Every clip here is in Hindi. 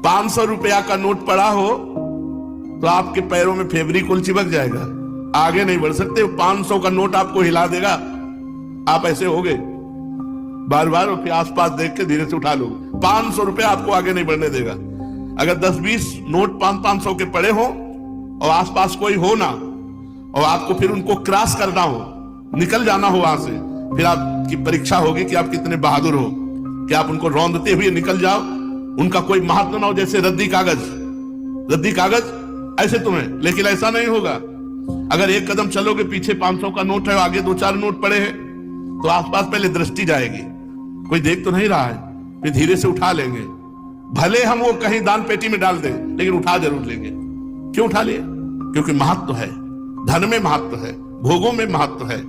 500 रुपया का नोट पड़ा हो तो आपके पैरों में फेविकोल चिपक जाएगा, आगे नहीं बढ़ सकते। 500 का नोट आपको हिला देगा, आप ऐसे हो गए बार बार फिर आसपास देख के धीरे से उठा लो। 500 रुपया आपको आगे नहीं बढ़ने देगा। अगर 10-20 नोट 500 के पड़े हो और आसपास कोई हो ना, और आपको फिर उनको क्रॉस करना हो, निकल जाना हो वहां से, फिर आपकी परीक्षा होगी कि आप कितने बहादुर हो कि आप उनको रौंदते हुए निकल जाओ। उनका कोई महत्व ना हो, जैसे रद्दी कागज ऐसे तुम्हें, लेकिन ऐसा नहीं होगा। अगर एक कदम चलोगे, पीछे 500 का नोट है, आगे 2-4 नोट पड़े हैं, तो आसपास पहले दृष्टि जाएगी, कोई देख तो नहीं रहा है, फिर धीरे से उठा लेंगे। भले हम वो कहीं दान पेटी में डाल दें, लेकिन उठा जरूर लेंगे। क्यों उठा लिए? क्योंकि महत्व है, धन में महत्व है, भोगों में महत्व है।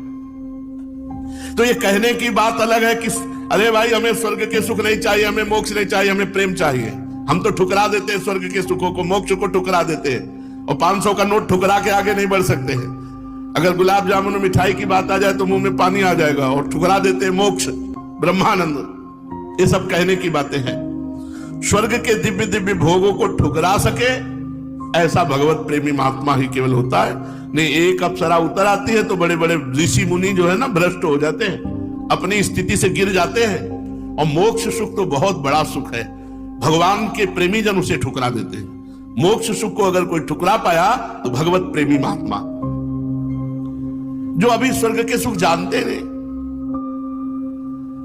तो ये कहने की बात अलग है कि अरे भाई हमें स्वर्ग के सुख नहीं चाहिए, हमें मोक्ष नहीं चाहिए, हमें प्रेम चाहिए। हम तो ठुकरा देते हैं स्वर्ग के सुखों को, मोक्ष को ठुकरा देते हैं, और 500 का नोट ठुकरा के आगे नहीं बढ़ सकते हैं। अगर गुलाब जामुन मिठाई की बात आ जाए तो मुंह में पानी आ जाएगा, और ठुकरा देते हैं मोक्ष, ब्रह्मानंद। ये सब कहने की बातें हैं। स्वर्ग के दिव्य दिव्य भोगों को ठुकरा सके ऐसा भगवत प्रेमी महात्मा ही केवल होता है। नहीं, एक अप्सरा उतर आती है तो बड़े बड़े ऋषि मुनि जो है ना भ्रष्ट हो जाते हैं, अपनी स्थिति से गिर जाते हैं। और मोक्ष सुख तो बहुत बड़ा सुख है, भगवान के प्रेमी जन उसे ठुकरा देते हैं। मोक्ष सुख को अगर कोई ठुकरा पाया तो भगवत प्रेमी महात्मा, जो अभी स्वर्ग के सुख जानते नहीं।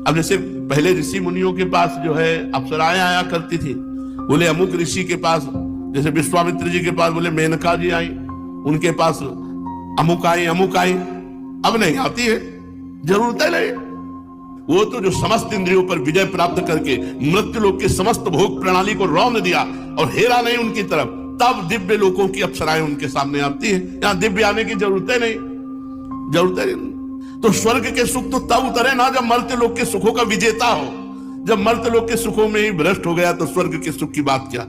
अब जैसे पहले ऋषि मुनियों के पास जो है अप्सराएं आया करती थी, बोले अमुक ऋषि के पास, जैसे विश्वामित्र जी के पास बोले मेनका जी आई, उनके पास अमुक आई। अब नहीं आती है, जरूरत है नहीं। वो तो जो समस्त इंद्रियों पर विजय प्राप्त करके मृत्यु लोक के समस्त भोग प्रणाली को रौंद दिया और हेरा नहीं उनकी तरफ, तब दिव्य लोकों की अप्सराएं उनके सामने आती है। यहां दिव्य आने की जरूरत है नहीं। तो स्वर्ग के सुख तो तब उतरे ना जब मर्त्य लोक के सुखों का विजेता हो। जब मर्त्य लोक के सुखों में ही भ्रष्ट हो गया तो स्वर्ग के सुख की बात क्या।